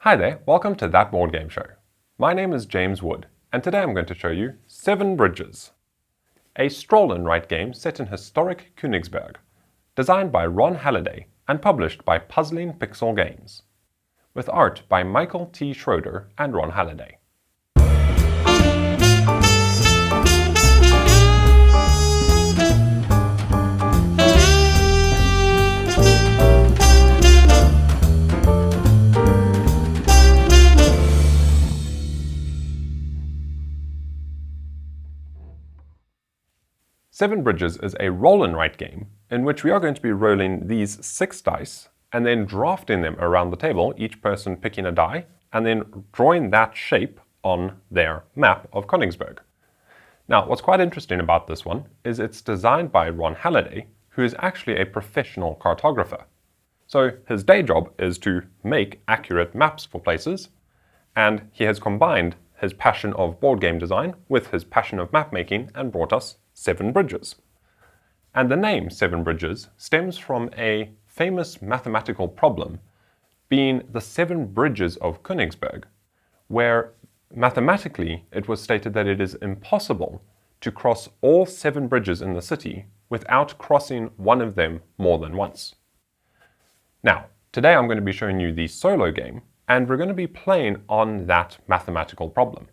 Hi there, welcome to That Board Game Show. My name is James Wood, and today I'm going to show you 7 Bridges, a stroll-and-write game set in historic Königsberg, designed by Ron Halliday and published by Puzzling Pixel Games, with art by Michael T. Schroeder and Ron Halliday. Seven Bridges is a roll-and-write game in which we are going to be rolling these 6 dice and then drafting them around the table, each person picking a die, and then drawing that shape on their map of Königsberg. Now, what's quite interesting about this one is it's designed by Ron Halliday, who is actually a professional cartographer. So his day job is to make accurate maps for places, and he has combined his passion of board game design with his passion of map making and brought us 7 Bridges. And the name 7 Bridges stems from a famous mathematical problem, being the 7 bridges of Königsberg, where mathematically it was stated that it is impossible to cross all 7 bridges in the city without crossing one of them more than once. Now, today I'm going to be showing you the solo game, and we're going to be playing on that mathematical problem.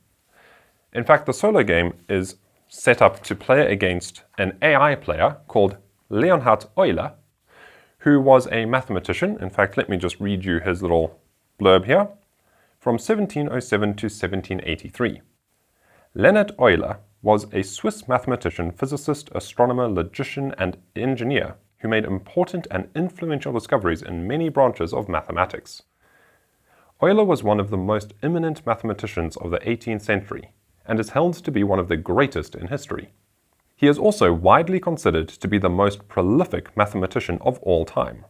In fact, the solo game is set up to play against an AI player called Leonhard Euler, who was a mathematician. In fact, let me just read you his little blurb here. From 1707 to 1783. Leonhard Euler was a Swiss mathematician, physicist, astronomer, logician, and engineer who made important and influential discoveries in many branches of mathematics. Euler was one of the most eminent mathematicians of the 18th century, and is held to be one of the greatest in history. He is also widely considered to be the most prolific mathematician of all time.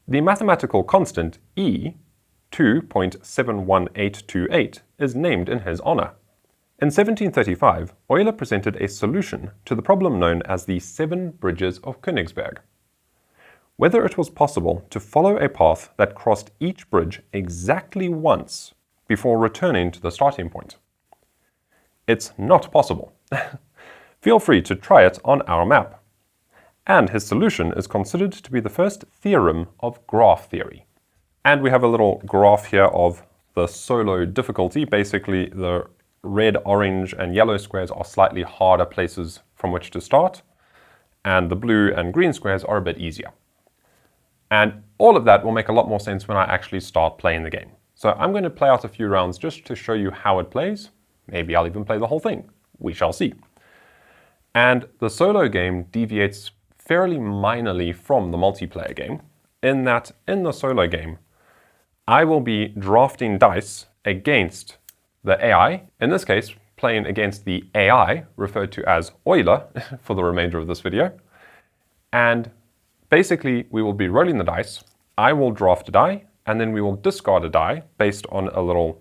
The mathematical constant E, 2.71828, is named in his honor. In 1735, Euler presented a solution to the problem known as the 7 Bridges of Königsberg. Whether it was possible to follow a path that crossed each bridge exactly once before returning to the starting point. It's not possible. Feel free to try it on our map. And his solution is considered to be the first theorem of graph theory. And we have a little graph here of the solo difficulty. Basically, the red, orange, and yellow squares are slightly harder places from which to start, and the blue and green squares are a bit easier. And all of that will make a lot more sense when I actually start playing the game. So I'm going to play out a few rounds just to show you how it plays. Maybe I'll even play the whole thing. We shall see. And the solo game deviates fairly minorly from the multiplayer game, in that in the solo game, I will be drafting dice against the AI, in this case, playing against the AI, referred to as Euler for the remainder of this video. And basically, we will be rolling the dice. I will draft a die, and then we will discard a die based on a little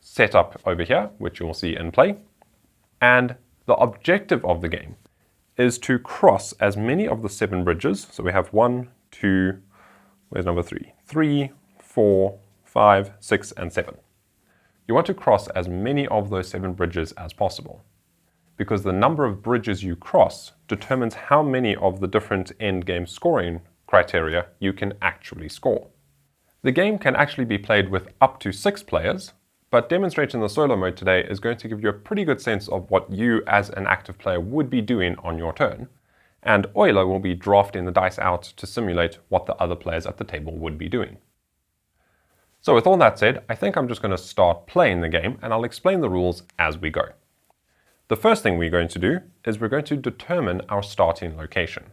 setup over here, which you will see in play. And the objective of the game is to cross as many of the 7 bridges. So we have 1, 2, where's number 3? 3, 4, 5, 6, and 7. You want to cross as many of those 7 bridges as possible, because the number of bridges you cross determines how many of the different endgame scoring criteria you can actually score. The game can actually be played with up to 6 players, but demonstrating the solo mode today is going to give you a pretty good sense of what you as an active player would be doing on your turn, and Euler will be drafting the dice out to simulate what the other players at the table would be doing. So with all that said, I think I'm just going to start playing the game, and I'll explain the rules as we go. The first thing we're going to do is we're going to determine our starting location.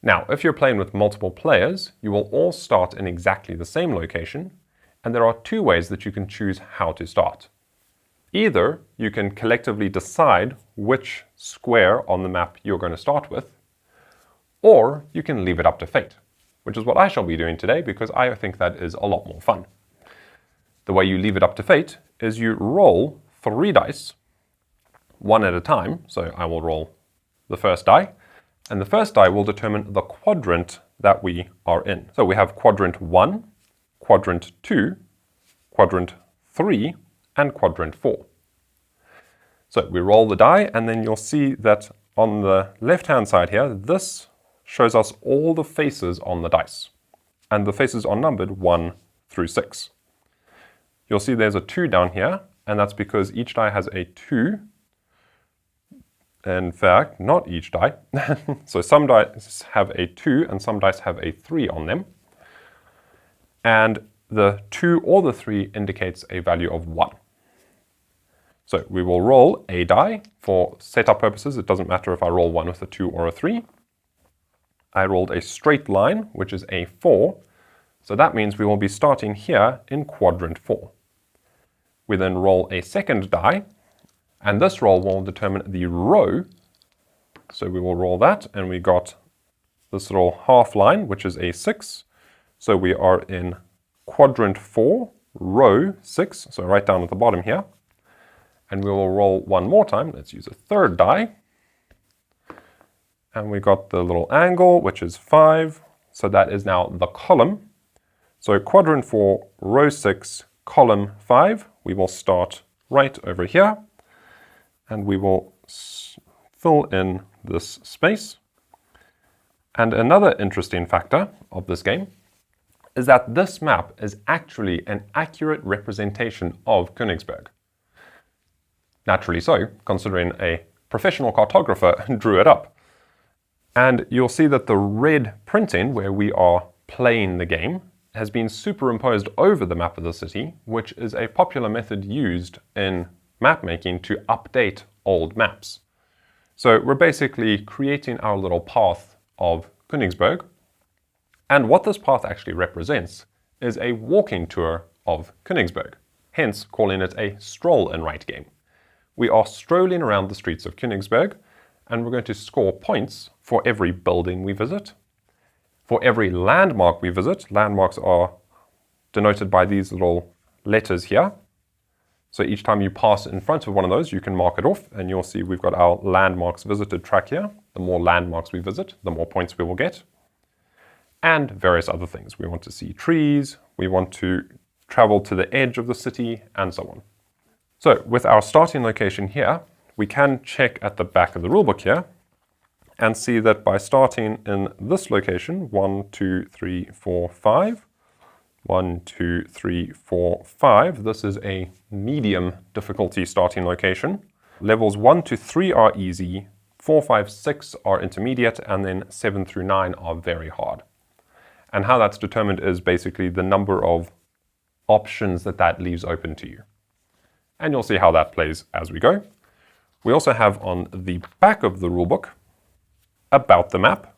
Now, if you're playing with multiple players, you will all start in exactly the same location, and there are 2 ways that you can choose how to start. Either you can collectively decide which square on the map you're going to start with, or you can leave it up to fate, which is what I shall be doing today because I think that is a lot more fun. The way you leave it up to fate is you roll 3 dice, 1 at a time. So I will roll the first die, and the first die will determine the quadrant that we are in. So we have quadrant 1, quadrant 2, quadrant 3, and quadrant 4. So we roll the die, and then you'll see that on the left-hand side here, this shows us all the faces on the dice. And the faces are numbered 1 through 6. You'll see there's a 2 down here, and that's because each die has a 2. In fact, not each die. So some dice have a 2 and some dice have a 3 on them. And the 2 or the 3 indicates a value of 1. So we will roll a die. For setup purposes, it doesn't matter if I roll one with a 2 or a 3. I rolled a straight line, which is a 4. So that means we will be starting here in quadrant 4. We then roll a second die, and this roll will determine the row. So we will roll that, and we got this little half line, which is a 6. So we are in quadrant 4, row 6, so right down at the bottom here. And we will roll one more time. Let's use a third die. And we got the little angle, which is 5. So that is now the column. So quadrant 4, row 6, column 5. We will start right over here. And we will fill in this space. And another interesting factor of this game is that this map is actually an accurate representation of Königsberg. Naturally so, considering a professional cartographer drew it up. And you'll see that the red printing, where we are playing the game, has been superimposed over the map of the city, which is a popular method used in map making to update old maps. So we're basically creating our little path of Königsberg. And what this path actually represents is a walking tour of Königsberg, hence calling it a stroll and write game. We are strolling around the streets of Königsberg, and we're going to score points for every building we visit. For every landmark we visit, landmarks are denoted by these little letters here. So each time you pass in front of one of those, you can mark it off, and you'll see we've got our landmarks visited track here. The more landmarks we visit, the more points we will get. And various other things. We want to see trees, we want to travel to the edge of the city, and so on. So with our starting location here, we can check at the back of the rulebook here and see that by starting in this location, 1, 2, 3, 4, 5, 1, 2, 3, 4, 5, this is a medium difficulty starting location. Levels 1 to 3 are easy, 4, 5, 6 are intermediate, and then 7 through 9 are very hard. And how that's determined is basically the number of options that leaves open to you. And you'll see how that plays as we go. We also have on the back of the rulebook about the map.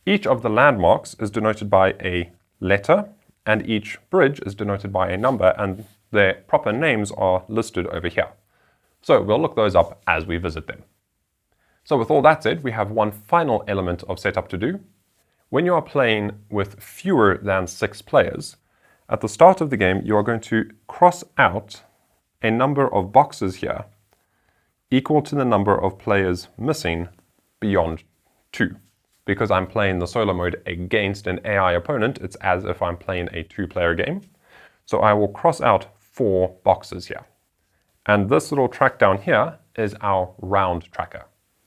Each of the landmarks is denoted by a letter, and each bridge is denoted by a number, and their proper names are listed over here. So we'll look those up as we visit them. So with all that said, we have one final element of setup to do. When you are playing with fewer than 6 players, at the start of the game, you are going to cross out a number of boxes here equal to the number of players missing beyond 2. Because I'm playing the solo mode against an AI opponent, it's as if I'm playing a 2-player game. So I will cross out 4 boxes here. And this little track down here is our round tracker.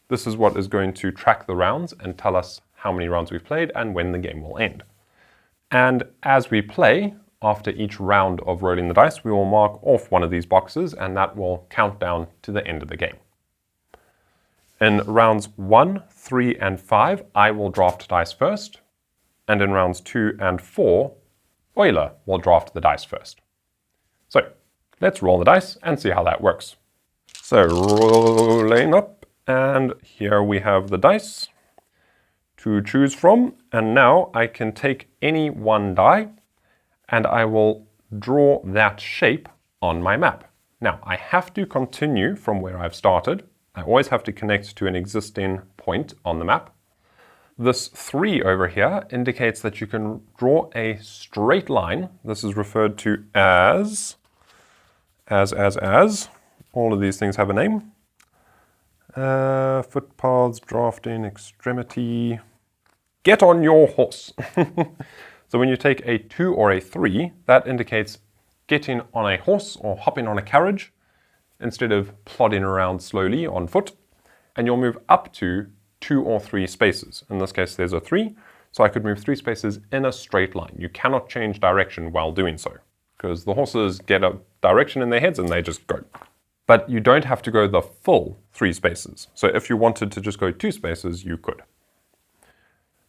This is what is going to track the rounds and tell us how many rounds we've played and when the game will end. And as we play, after each round of rolling the dice, we will mark off one of these boxes, and that will count down to the end of the game. In rounds 1, 3, and 5, I will draft dice first, and in rounds 2 and 4, Euler will draft the dice first. So let's roll the dice and see how that works. So rolling up, and here we have the dice to choose from, and now I can take any one die and I will draw that shape on my map. Now, I have to continue from where I've started. I always have to connect to an existing point on the map. This 3 over here indicates that you can draw a straight line. This is referred to as. All of these things have a name. Footpaths, drafting, extremity. Get on your horse. So when you take a 2 or a 3, that indicates getting on a horse or hopping on a carriage instead of plodding around slowly on foot, and you'll move up to 2 or 3 spaces. In this case, there's a 3, so I could move 3 spaces in a straight line. You cannot change direction while doing so, because the horses get a direction in their heads and they just go. But you don't have to go the full 3 spaces. So if you wanted to just go 2 spaces, you could.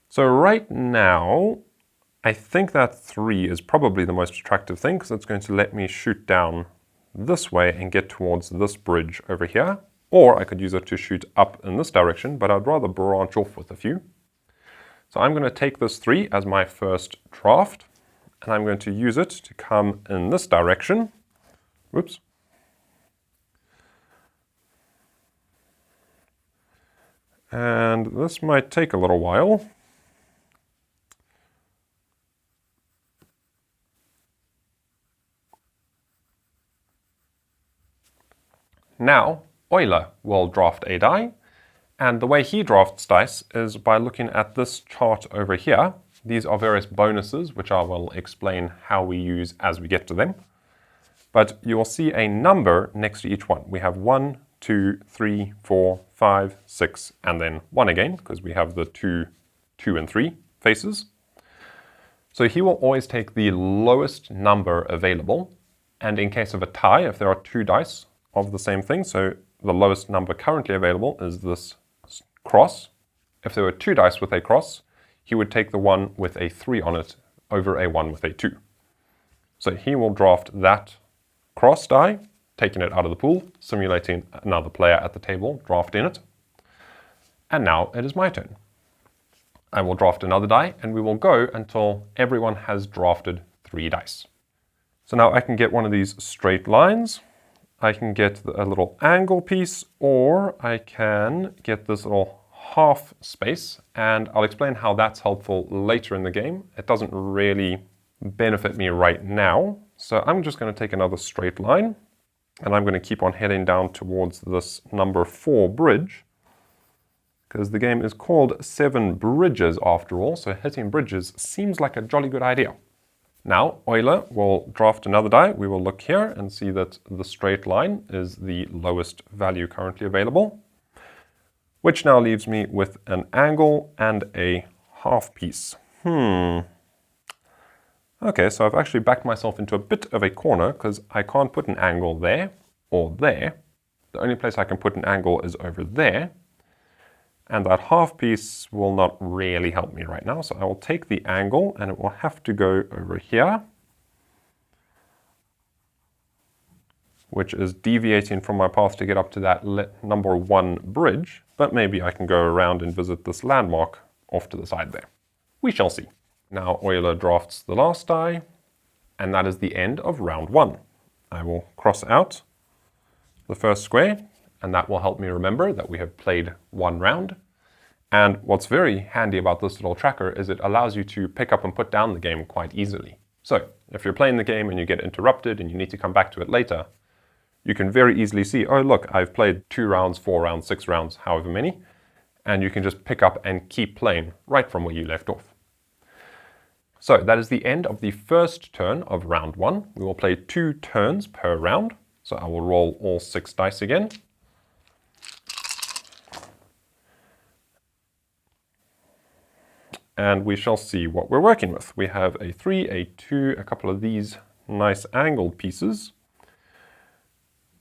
So right now, I think that 3 is probably the most attractive thing, because it's going to let me shoot down this way and get towards this bridge over here. Or I could use it to shoot up in this direction, but I'd rather branch off with a few. So I'm going to take this 3 as my first draft, and I'm going to use it to come in this direction. Whoops. And this might take a little while. Now, Euler will draft a die, and the way he drafts dice is by looking at this chart over here. These are various bonuses, which I will explain how we use as we get to them. But you will see a number next to each one. We have 1, 2, 3, 4, 5, 6, and then 1 again, because we have the 2, 2, and 3 faces. So he will always take the lowest number available, and in case of a tie, if there are 2 dice of the same thing, so the lowest number currently available is this cross. If there were 2 dice with a cross, he would take the one with a 3 on it over a 1 with a 2. So he will draft that cross die, taking it out of the pool, simulating another player at the table drafting it. And now it is my turn. I will draft another die, and we will go until everyone has drafted 3 dice. So now I can get one of these straight lines. I can get a little angle piece, or I can get this little half space, and I'll explain how that's helpful later in the game. It doesn't really benefit me right now, so I'm just going to take another straight line, and I'm going to keep on heading down towards this number 4 bridge, because the game is called 7 Bridges after all, so hitting bridges seems like a jolly good idea. Now, Euler will draft another die. We will look here and see that the straight line is the lowest value currently available, which now leaves me with an angle and a half piece. Okay, so I've actually backed myself into a bit of a corner because I can't put an angle there or there. The only place I can put an angle is over there. And that half piece will not really help me right now. So I will take the angle and it will have to go over here, which is deviating from my path to get up to that number 1 bridge. But maybe I can go around and visit this landmark off to the side there. We shall see. Now Euler drafts the last die, and that is the end of round 1. I will cross out the first square, and that will help me remember that we have played 1 round. And what's very handy about this little tracker is it allows you to pick up and put down the game quite easily. So if you're playing the game and you get interrupted and you need to come back to it later, you can very easily see, oh look, I've played 2 rounds, 4 rounds, 6 rounds, however many, and you can just pick up and keep playing right from where you left off. So that is the end of the first turn of round 1. We will play 2 turns per round. So I will roll all 6 dice again. And we shall see what we're working with. We have a 3, a 2, a couple of these nice angled pieces.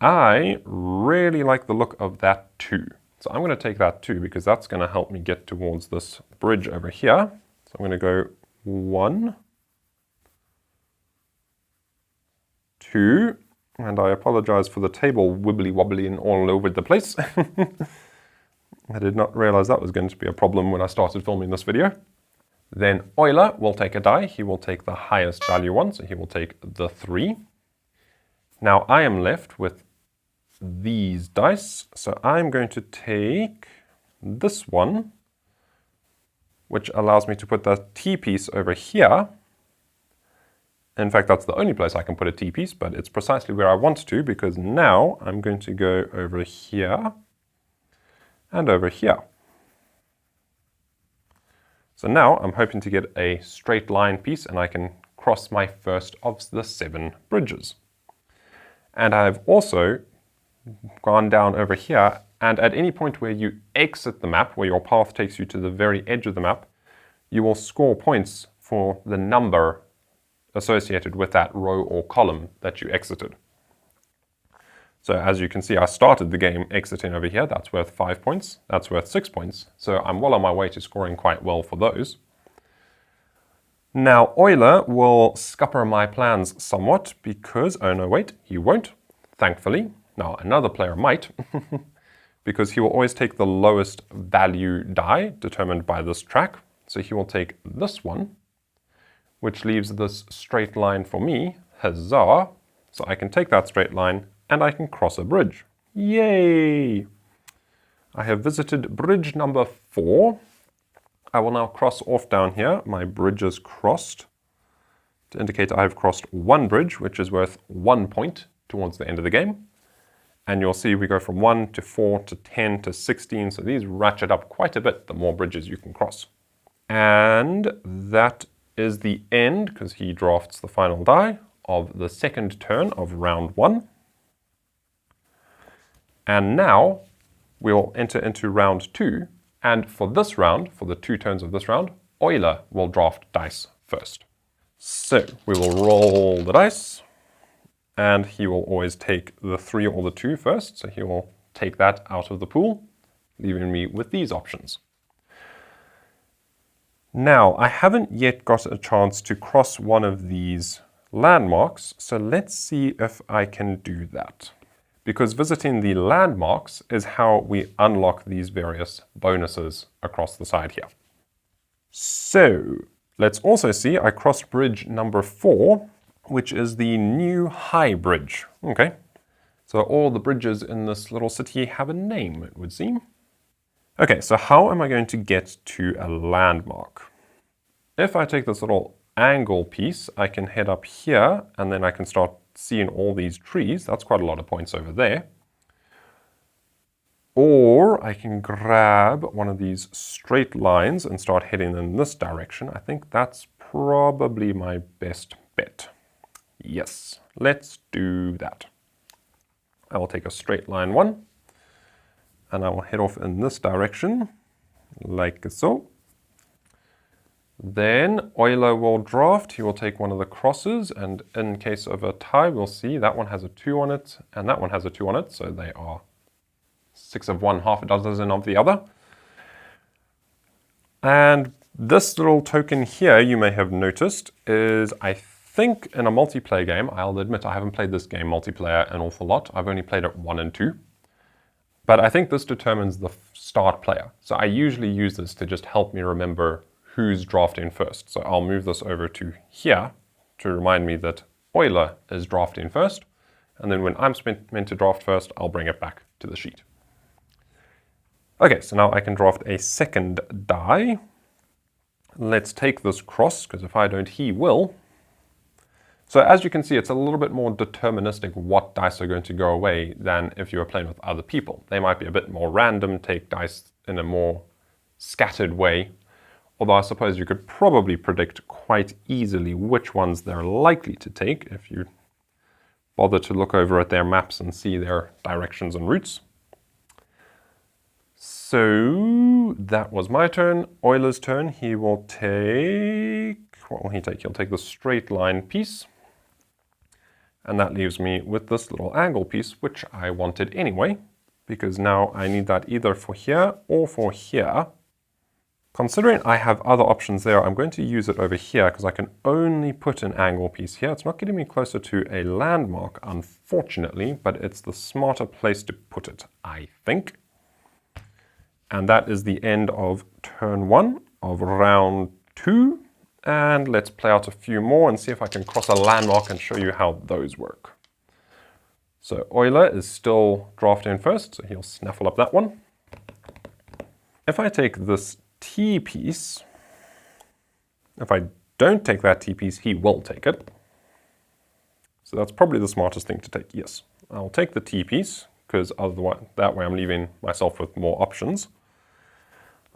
I really like the look of that 2. So I'm going to take that 2 because that's going to help me get towards this bridge over here. So I'm going to go 1, 2, and I apologize for the table wibbly-wobbling all over the place. I did not realize that was going to be a problem when I started filming this video. Then Euler will take a die. He will take the highest value one, so he will take the 3. Now I am left with these dice, so I'm going to take this one, which allows me to put the T piece over here. In fact, that's the only place I can put a T piece, but it's precisely where I want to, because now I'm going to go over here and over here. So now I'm hoping to get a straight line piece, and I can cross my first of the 7 bridges. And I've also gone down over here, and at any point where you exit the map, where your path takes you to the very edge of the map, you will score points for the number associated with that row or column that you exited. So as you can see, I started the game exiting over here. That's worth 5 points. That's worth 6 points. So I'm well on my way to scoring quite well for those. Now Euler will scupper my plans somewhat because, oh no wait, he won't, thankfully. Now another player might, because he will always take the lowest value die determined by this track. So he will take this one, which leaves this straight line for me. Huzzah! So I can take that straight line and I can cross a bridge. Yay! I have visited bridge number 4. I will now cross off down here. My bridge is crossed to indicate I have crossed one bridge, which is worth 1 point towards the end of the game. And you'll see we go from 1 to 4 to 10 to 16. So these ratchet up quite a bit the more bridges you can cross. And that is the end, because he drafts the final die, of the second turn of round 1. And now we'll enter into round 2. And for this round, for the 2 turns of this round, Euler will draft dice first. So we will roll the dice, and he will always take the 3 or the 2 first. So he will take that out of the pool, leaving me with these options. Now, I haven't yet got a chance to cross one of these landmarks, so let's see if I can do that. Because visiting the landmarks is how we unlock these various bonuses across the side here. So, let's also see I crossed bridge number 4, which is the new high bridge. Okay, so all the bridges in this little city have a name, it would seem. Okay, so how am I going to get to a landmark? If I take this little angle piece, I can head up here and then I can start seeing all these trees. That's quite a lot of points over there. Or I can grab one of these straight lines and start heading in this direction. I think that's probably my best bet. Yes, let's do that. I will take a straight line 1 and I will head off in this direction, like so. Then Euler will draft. He will take one of the crosses, and in case of a tie, we'll see that one has a 2 on it, and that one has a 2 on it, so they are 6 of one, half a dozen of the other. And this little token here, you may have noticed, is, I think, in a multiplayer game. I'll admit I haven't played this game multiplayer an awful lot. I've only played it 1 and 2. But I think this determines the start player. So I usually use this to just help me remember who's drafting first. So I'll move this over to here to remind me that Euler is drafting first. And then when I'm meant to draft first, I'll bring it back to the sheet. Okay, so now I can draft a second die. Let's take this cross, because if I don't, he will. So as you can see, it's a little bit more deterministic what dice are going to go away than if you were playing with other people. They might be a bit more random, take dice in a more scattered way. Although I suppose you could probably predict quite easily which ones they're likely to take if you bother to look over at their maps and see their directions and routes. So that was my turn. Euler's turn. He will take... What will he take? He'll take the straight line piece. And that leaves me with this little angle piece, which I wanted anyway, because now I need that either for here or for here. Considering I have other options there, I'm going to use it over here because I can only put an angle piece here. It's not getting me closer to a landmark, unfortunately, but it's the smarter place to put it, I think. And that is the end of turn 1 of round 2. And let's play out a few more and see if I can cross a landmark and show you how those work. So Euler is still drafting first, so he'll snaffle up that one. If I take this T piece, if I don't take that T piece, he will take it. So that's probably the smartest thing to take, yes. I'll take the T piece, because otherwise that way I'm leaving myself with more options.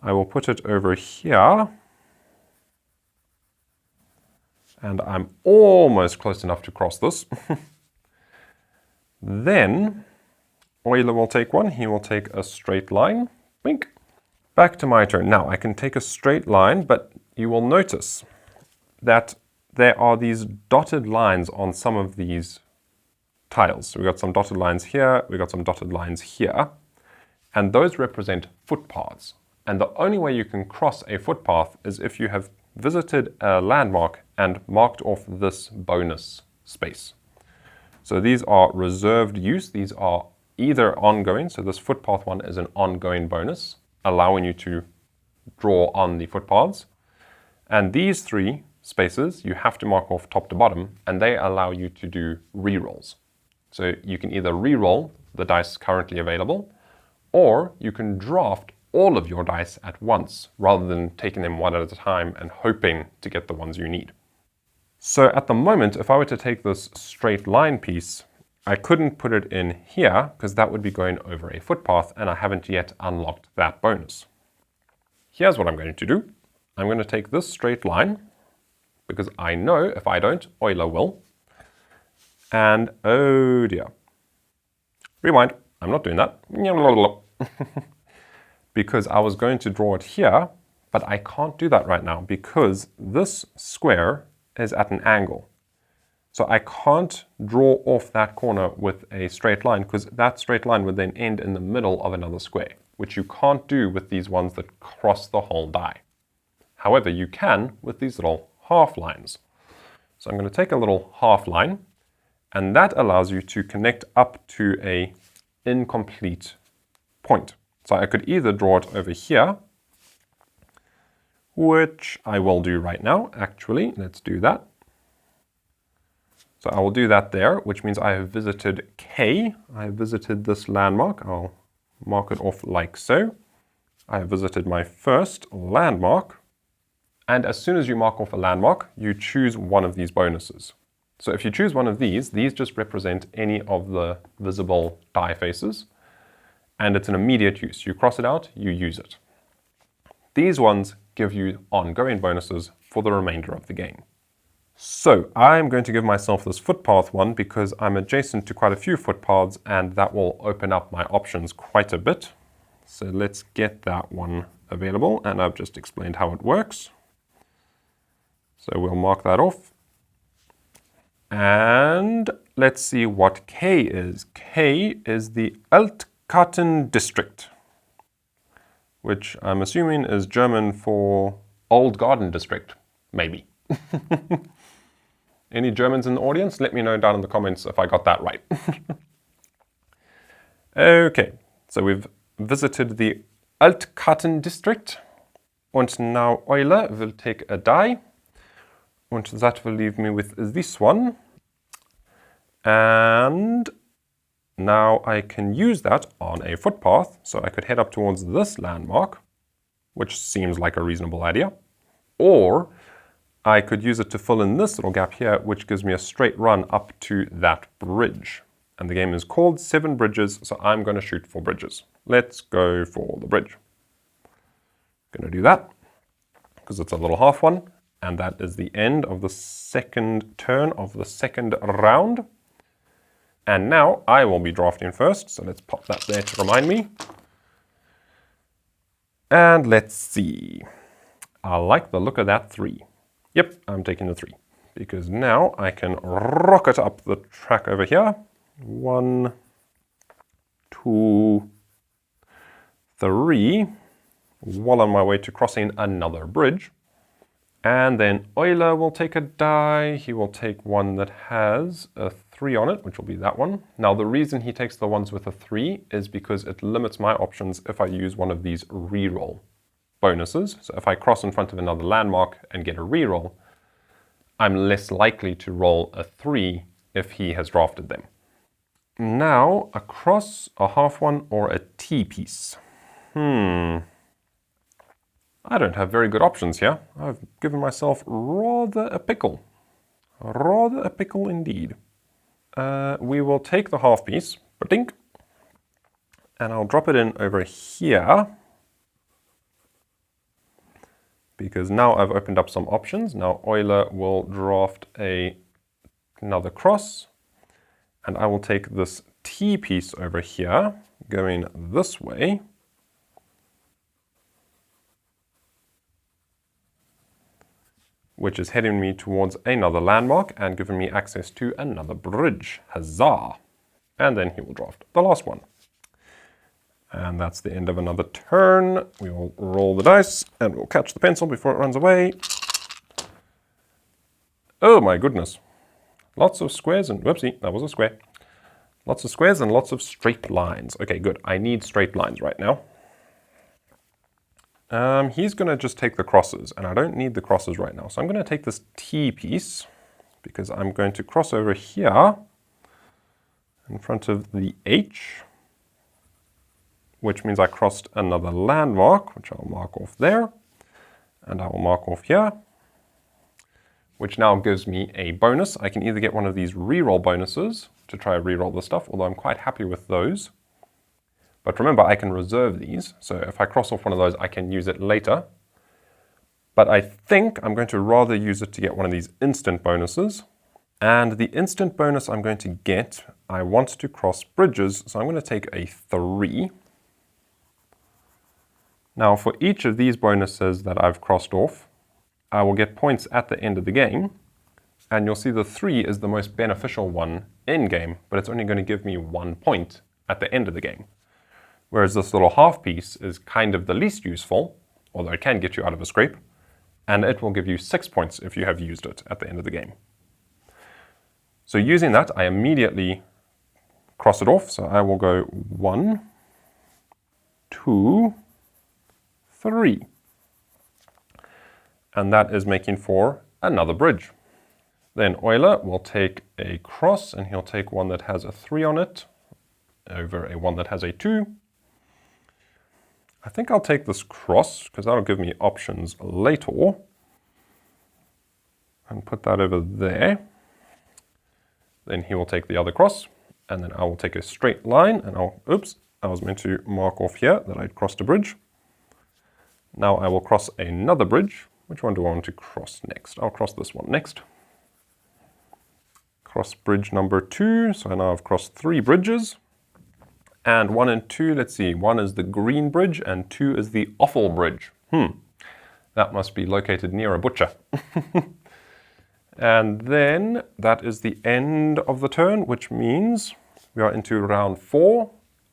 I will put it over here. And I'm almost close enough to cross this. Then Euler will take one. He will take a straight line. Blink. Back to my turn. Now I can take a straight line, but you will notice that there are these dotted lines on some of these tiles. So we've got some dotted lines here, we've got some dotted lines here, and those represent footpaths. And the only way you can cross a footpath is if you have visited a landmark and marked off this bonus space. So these are reserved use. These are either ongoing, so this footpath one is an ongoing bonus, allowing you to draw on the footpaths. And these three spaces you have to mark off top to bottom, and they allow you to do rerolls. So you can either reroll the dice currently available, or you can draft all of your dice at once, rather than taking them one at a time and hoping to get the ones you need. So at the moment, if I were to take this straight line piece, I couldn't put it in here because that would be going over a footpath, and I haven't yet unlocked that bonus. Here's what I'm going to do. I'm going to take this straight line, because I know if I don't, Euler will. And oh dear. Rewind. I'm not doing that. Because I was going to draw it here, but I can't do that right now because this square is at an angle. So I can't draw off that corner with a straight line, because that straight line would then end in the middle of another square, which you can't do with these ones that cross the whole die. However, you can with these little half lines. So I'm going to take a little half line, and that allows you to connect up to a incomplete point. So I could either draw it over here, which I will do right now, actually. Let's do that. So I will do that there, which means I have visited K. I have visited this landmark. I'll mark it off like so. I have visited my first landmark. And as soon as you mark off a landmark, you choose one of these bonuses. So if you choose one of these just represent any of the visible die faces. And it's an immediate use. You cross it out, you use it. These ones give you ongoing bonuses for the remainder of the game. So I'm going to give myself this footpath one because I'm adjacent to quite a few footpaths, and that will open up my options quite a bit. So let's get that one available, and I've just explained how it works. So we'll mark that off. And let's see what K is. K is the Altkarten district, which I'm assuming is German for Old Garden District, maybe. Any Germans in the audience? Let me know down in the comments if I got that right. Okay, so we've visited the Altkarten district. Und now Euler will take a die. And that will leave me with this one. And now I can use that on a footpath. So I could head up towards this landmark, which seems like a reasonable idea. Or I could use it to fill in this little gap here, which gives me a straight run up to that bridge. And the game is called 7 Bridges, so I'm going to shoot for bridges. Let's go for the bridge. Going to do that, because it's a little half one. And that is the end of the second turn of the second round. And now I will be drafting first, so let's pop that there to remind me. And let's see. I like the look of that 3. Yep, I'm taking the 3, because now I can rocket up the track over here. 1, 2, 3, while on my way to crossing another bridge. And then Euler will take a die. He will take one that has a 3 on it, which will be that one. Now, the reason he takes the ones with a 3 is because it limits my options if I use one of these reroll bonuses. So if I cross in front of another landmark and get a reroll, I'm less likely to roll a 3 if he has drafted them. Now, a cross, a half one, or a T piece. I don't have very good options here. I've given myself rather a pickle. Rather a pickle indeed. We will take the half piece, ba-dink, and I'll drop it in over here. because now I've opened up some options. Now Euler will draft another cross, and I will take this T piece over here, going this way, which is heading me towards another landmark and giving me access to another bridge. Huzzah! And then he will draft the last one. And that's the end of another turn. We will roll the dice and we'll catch the pencil before it runs away. Oh my goodness. Lots of squares and, whoopsie, that was a square. Lots of squares and lots of straight lines. Okay, good. I need straight lines right now. He's going to just take the crosses, and I don't need the crosses right now. So I'm going to take this T piece, because I'm going to cross over here in front of the H, which means I crossed another landmark, which I'll mark off there, and I will mark off here, which now gives me a bonus. I can either get one of these reroll bonuses to try reroll the stuff, although I'm quite happy with those. But remember, I can reserve these, so if I cross off one of those, I can use it later. But I think I'm going to rather use it to get one of these instant bonuses. And the instant bonus I'm going to get, I want to cross bridges, so I'm going to take a 3. Now, for each of these bonuses that I've crossed off, I will get points at the end of the game. And you'll see the 3 is the most beneficial one in-game, but it's only going to give me 1 point at the end of the game. Whereas this little half piece is kind of the least useful, although it can get you out of a scrape, and it will give you 6 points if you have used it at the end of the game. So using that, I immediately cross it off. So I will go 1, 2, 3. And that is making for another bridge. Then Euler will take a cross, and he'll take one that has a 3 on it over a one that has a 2. I think I'll take this cross, because that'll give me options later. And put that over there. Then he will take the other cross, and then I will take a straight line, and I was meant to mark off here that I'd crossed a bridge. Now I will cross another bridge. Which one do I want to cross next? I'll cross this one next. Cross bridge number 2, so now I've crossed 3 bridges. And 1 and 2, let's see, 1 is the green bridge and 2 is the offal bridge. That must be located near a butcher. And then that is the end of the turn, which means we are into round 4.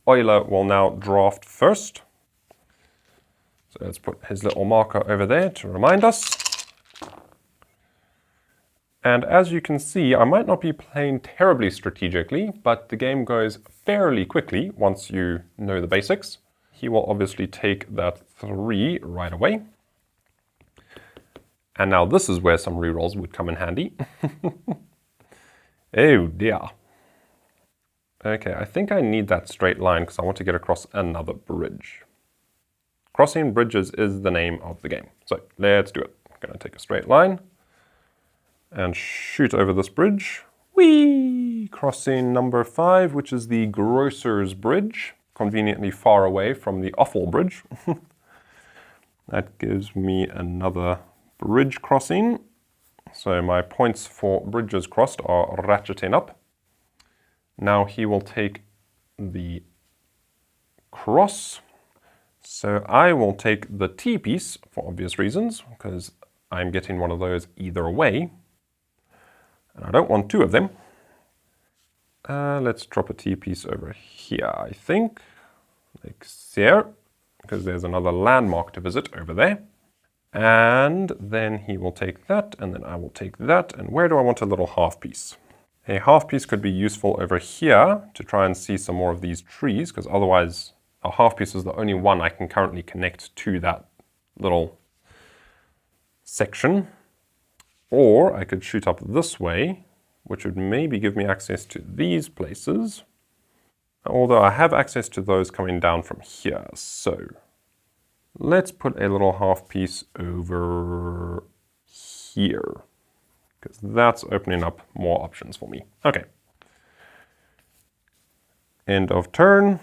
Euler will now draft first. So let's put his little marker over there to remind us. And as you can see, I might not be playing terribly strategically, but the game goes fairly quickly once you know the basics. He will obviously take that 3 right away. And now this is where some rerolls would come in handy. Oh dear. Okay, I think I need that straight line because I want to get across another bridge. Crossing bridges is the name of the game. So let's do it. I'm going to take a straight line and shoot over this bridge. Whee! Crossing number 5, which is the Grocer's Bridge, conveniently far away from the Offal Bridge. That gives me another bridge crossing. So my points for bridges crossed are ratcheting up. Now he will take the cross. So I will take the T piece for obvious reasons, because I'm getting one of those either way. And I don't want 2 of them. Let's drop a T piece over here, I think. Like there, because there's another landmark to visit over there. And then he will take that, and then I will take that. And where do I want a little half piece? A half piece could be useful over here to try and see some more of these trees, because otherwise a half piece is the only one I can currently connect to that little section. Or I could shoot up this way, which would maybe give me access to these places. Although I have access to those coming down from here. So let's put a little half piece over here, because that's opening up more options for me. Okay. End of turn.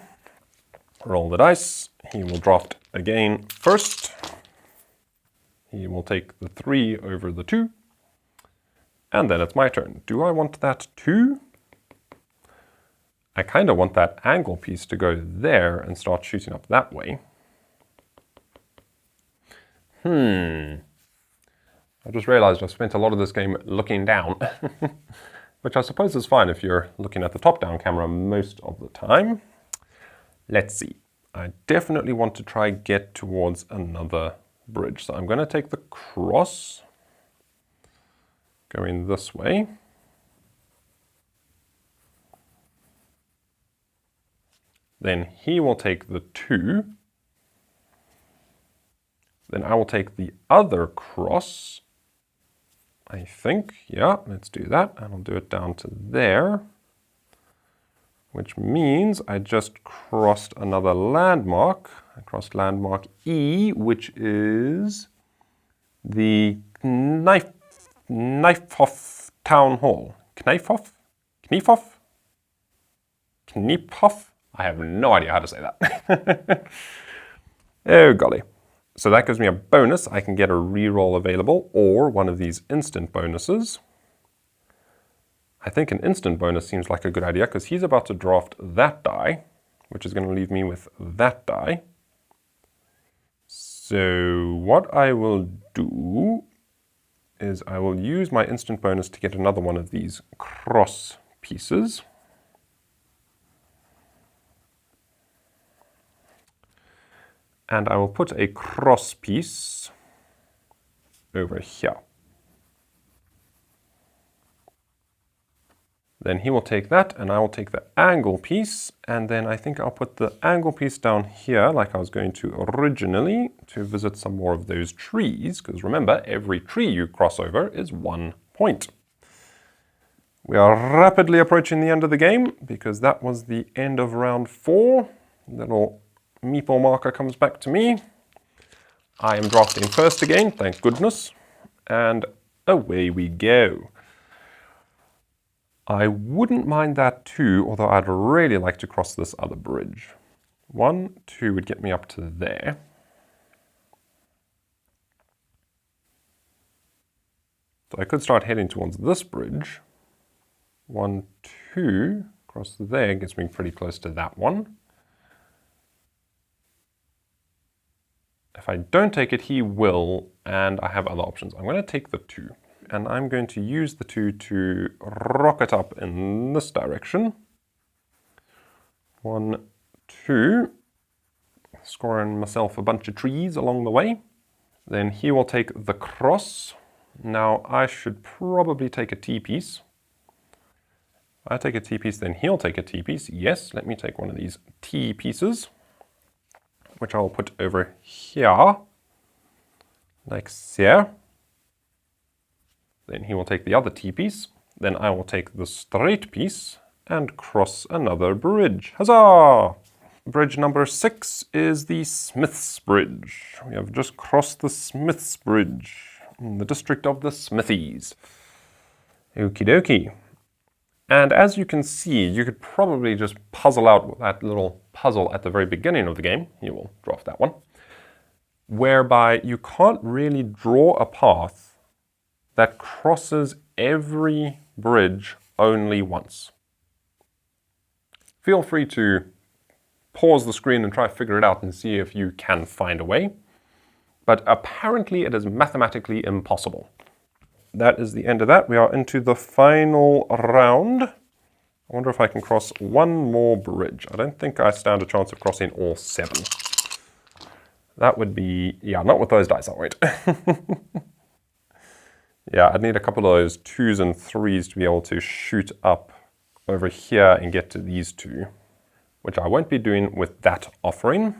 Roll the dice. He will draft again first. He will take the 3 over the 2. And then it's my turn. Do I want that 2? I kind of want that angle piece to go there and start shooting up that way. I just realized I've spent a lot of this game looking down, which I suppose is fine if you're looking at the top-down camera most of the time. Let's see. I definitely want to try get towards another bridge. So I'm going to take the cross going this way. Then he will take the 2. Then I will take the other cross, I think. Yeah, let's do that. And I'll do it down to there, which means I just crossed another landmark. I crossed landmark E, which is the Kneifhof Town Hall. Kneifhof? Kniefhof? Kniephof? I have no idea how to say that. Oh golly. So that gives me a bonus. I can get a reroll available or one of these instant bonuses. I think an instant bonus seems like a good idea because he's about to draft that die, which is going to leave me with that die. So what I will do is I will use my instant bonus to get another one of these cross pieces. And I will put a cross piece over here. Then he will take that and I will take the angle piece, and then I think I'll put the angle piece down here like I was going to originally to visit some more of those trees, because remember, every tree you cross over is 1 point. We are rapidly approaching the end of the game because that was the end of round 4. Little meeple marker comes back to me. I am drafting first again, thank goodness, and away we go. I wouldn't mind that too, although I'd really like to cross this other bridge. 1, 2 would get me up to there. So I could start heading towards this bridge. 1, 2, across there gets me pretty close to that one. If I don't take it, he will, and I have other options. I'm going to take the 2, and I'm going to use the 2 to rocket up in this direction. 1, 2, scoring myself a bunch of trees along the way. Then he will take the cross. Now I should probably take a T-piece. If I take a T-piece, then he'll take a T-piece. Yes, let me take one of these T-pieces, which I'll put over here, like so. Then he will take the other T-piece. Then I will take the straight piece and cross another bridge. Huzzah! Bridge number 6 is the Smith's Bridge. We have just crossed the Smith's Bridge in the district of the Smithies. Okie dokie. And as you can see, you could probably just puzzle out that little puzzle at the very beginning of the game. You will draft that one. Whereby you can't really draw a path that crosses every bridge only once. Feel free to pause the screen and try to figure it out and see if you can find a way. But apparently it is mathematically impossible. That is the end of that. We are into the final round. I wonder if I can cross one more bridge. I don't think I stand a chance of crossing all 7. That would be, yeah, not with those dice, I won't. Yeah, I'd need a couple of those 2s and 3s to be able to shoot up over here and get to these 2, which I won't be doing with that offering.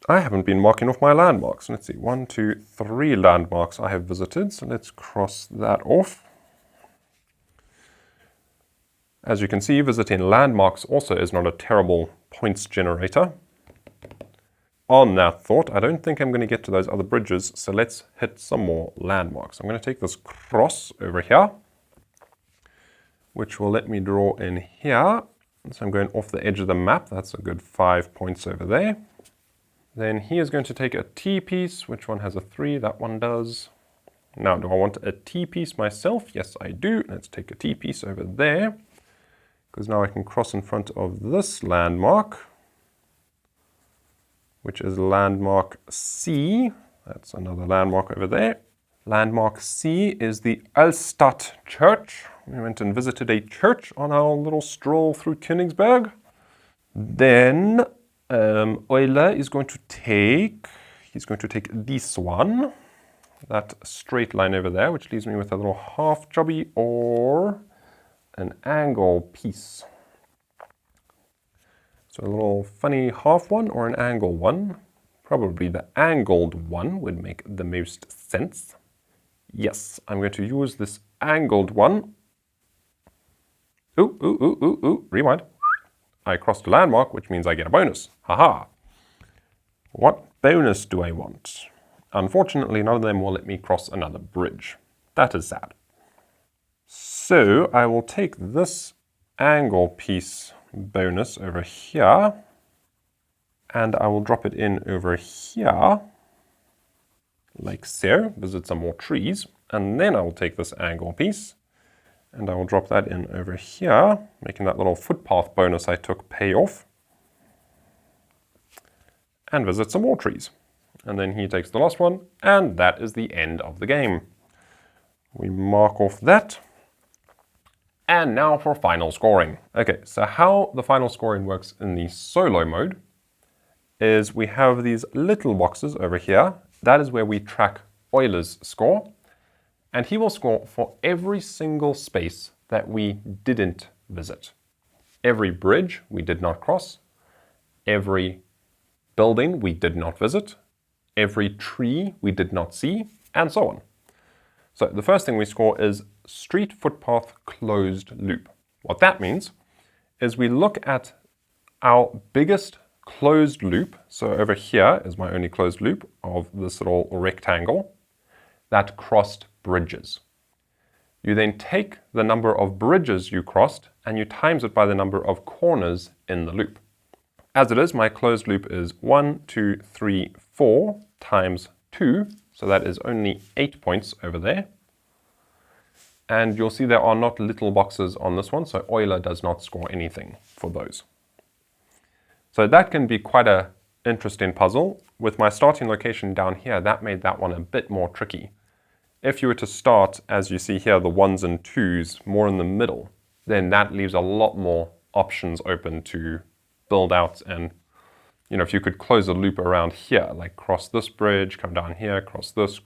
I haven't been marking off my landmarks. Let's see, 1, 2, 3 landmarks I have visited, so let's cross that off. As you can see, visiting landmarks also is not a terrible points generator. On that thought, I don't think I'm going to get to those other bridges, so let's hit some more landmarks. I'm going to take this cross over here, which will let me draw in here. So I'm going off the edge of the map. That's a good 5 points over there. Then he is going to take a T piece. Which one has a 3? That one does. Now, do I want a T-piece myself? Yes, I do. Let's take a T-piece over there, because now I can cross in front of this landmark, which is landmark C. That's another landmark over there. Landmark C is the Altstadt Church. We went and visited a church on our little stroll through Königsberg. Then Euler is going to take, this one, that straight line over there, which leaves me with a little half jobby or an angle piece. So a little funny half one or an angle one. Probably the angled one would make the most sense. Yes, I'm going to use this angled one. Ooh, rewind. I crossed a landmark, which means I get a bonus. Haha. What bonus do I want? Unfortunately, none of them will let me cross another bridge. That is sad. So I will take this angle piece bonus over here, and I will drop it in over here, like so, visit some more trees, and then I will take this angle piece, and I will drop that in over here, making that little footpath bonus I took pay off, and visit some more trees. And then he takes the last one, and that is the end of the game. We mark off that. And now for final scoring. Okay, so how the final scoring works in the solo mode is we have these little boxes over here. That is where we track Euler's score. And he will score for every single space that we didn't visit. Every bridge we did not cross. Every building we did not visit. Every tree we did not see, and so on. So the first thing we score is street footpath closed loop. What that means is we look at our biggest closed loop. So over here is my only closed loop of this little rectangle that crossed bridges. You then take the number of bridges you crossed and you times it by the number of corners in the loop. As it is, my closed loop is 1, 2, 3, 4 times 2. So that is only 8 points over there. And you'll see there are not little boxes on this one, so Euler does not score anything for those. So that can be quite an interesting puzzle. With my starting location down here, that made that one a bit more tricky. If you were to start, as you see here, the 1s and 2s more in the middle, then that leaves a lot more options open to build out. And if you could close a loop around here, like cross this bridge, come down here, cross this,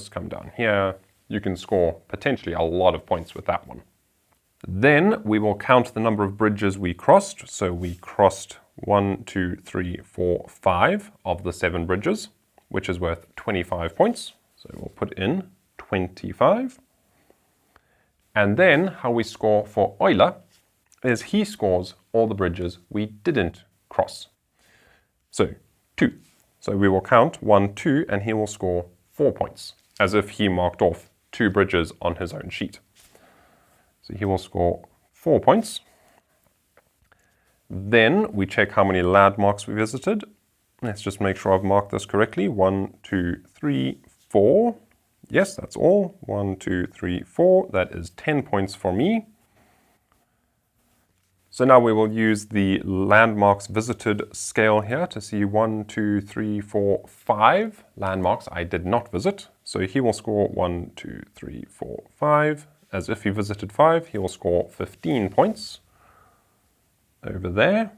come down here, you can score potentially a lot of points with that one. Then we will count the number of bridges we crossed. So we crossed 1, 2, 3, 4, 5 of the 7 bridges, which is worth 25 points. So we'll put in 25. And then how we score for Euler is he scores all the bridges we didn't cross. So 2. So we will count 1, 2, and he will score 4 points, as if he marked off 2 bridges on his own sheet. So he will score 4 points. Then we check how many landmarks we visited. Let's just make sure I've marked this correctly. 1, 2, 3, 4. Yes, that's all. 1, 2, 3, 4. That is 10 points for me. So now we will use the landmarks visited scale here to see 1, 2, 3, 4, 5 landmarks I did not visit. So he will score 1, 2, 3, 4, 5. As if he visited 5, he will score 15 points over there.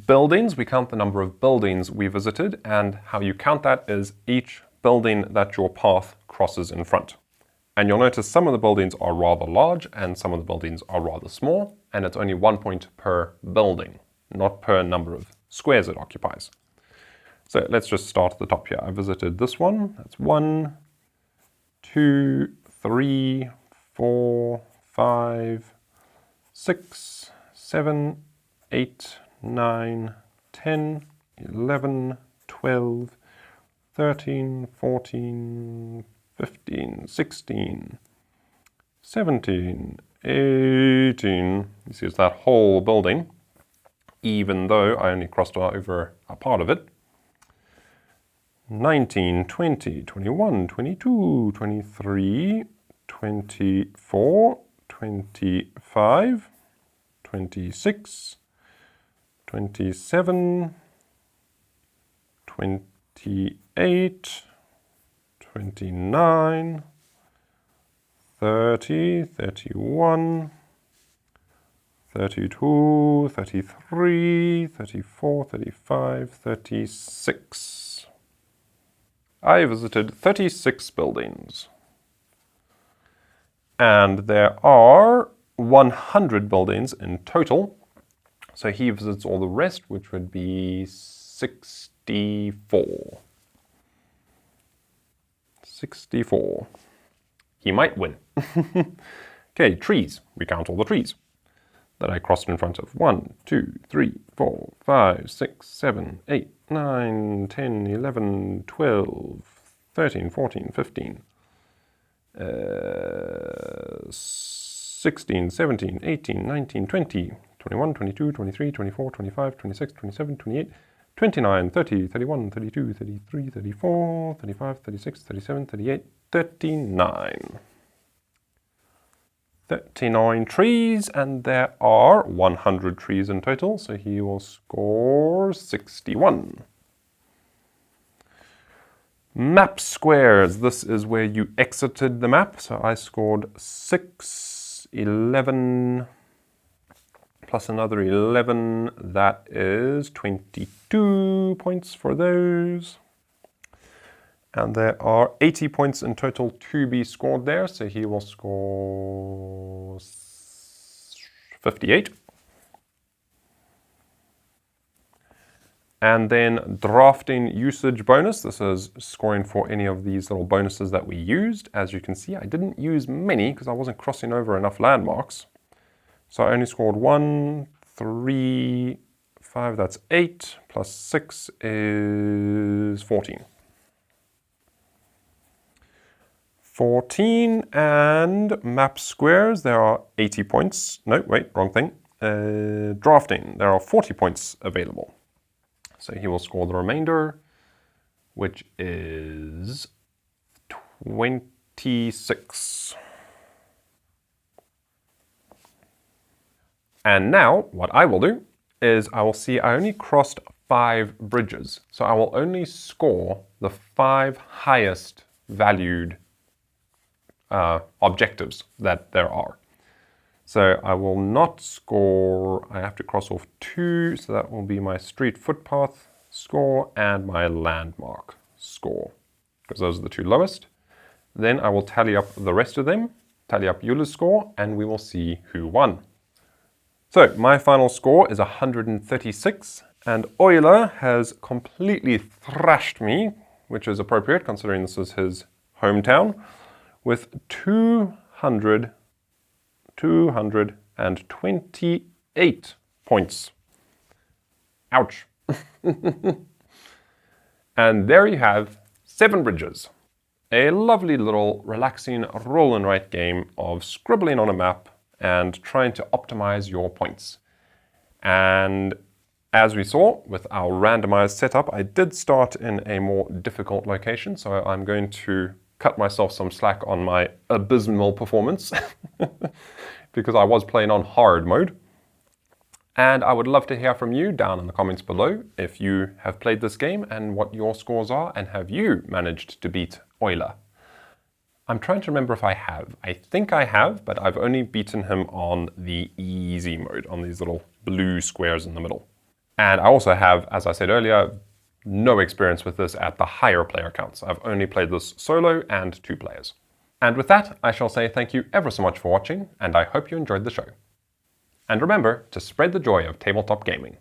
Buildings, we count the number of buildings we visited, and how you count that is each building that your path crosses in front. And you'll notice some of the buildings are rather large and some of the buildings are rather small, and it's only 1 point per building, not per number of squares it occupies. So let's just start at the top here. I visited this one. That's 1, 2, 3, 4, 5, 6, 7, 8, 9, 10, 11, 12, 13, 14, 15, 16, 17, 18. You see it's that whole building, even though I only crossed over a part of it. 19, 20, 21, 22, 23, 24, 25, 26, 27, 28, 29, 30, 31, 32, 33, 34, 35, 36. I visited 36 buildings. And there are 100 buildings in total. So he visits all the rest, which would be 64. 64. He might win. Okay, trees. We count all the trees that I crossed in front of. 1, 2, 3, 4, 5, 6, 7, 8, 9, 10, 11, 12, 13, 14, 15, 16, 17, 18, 19, 20, 21, 22, 23, 24, 25, 26, 27, 28, 29, 30, 31, 32, 33, 34, 35, 36, 37, 38, 39. 39 trees, and there are 100 trees in total, so he will score 61. Map squares. This is where you exited the map, so I scored 6, 11, plus another 11, that is 22 points for those. And there are 80 points in total to be scored there, so he will score 58. And then drafting usage bonus. This is scoring for any of these little bonuses that we used. As you can see, I didn't use many because I wasn't crossing over enough landmarks. So I only scored 1, 3, 5, that's 8, plus 6 is 14. 14, and map squares, there are 80 points. No, wait, wrong thing. Drafting, there are 40 points available. So he will score the remainder, which is 26. And now, what I will do is I will see I only crossed 5 bridges. So I will only score the 5 highest valued objectives that there are. So I will not score, I have to cross off 2, so that will be my street footpath score and my landmark score, because those are the 2 lowest. Then I will tally up the rest of them, tally up Euler's score, and we will see who won. So my final score is 136, and Euler has completely thrashed me, which is appropriate considering this is his hometown, with 228 points. Ouch. And there you have 7 bridges. A lovely little relaxing roll and write game of scribbling on a map and trying to optimize your points. And as we saw with our randomized setup, I did start in a more difficult location, so I'm going to cut myself some slack on my abysmal performance because I was playing on hard mode. And I would love to hear from you down in the comments below if you have played this game and what your scores are, and have you managed to beat Euler? I'm trying to remember if I have. I think I have, but I've only beaten him on the easy mode, on these little blue squares in the middle. And I also have, as I said earlier, no experience with this at the higher player counts. I've only played this solo and 2 players. And with that, I shall say thank you ever so much for watching, and I hope you enjoyed the show. And remember to spread the joy of tabletop gaming.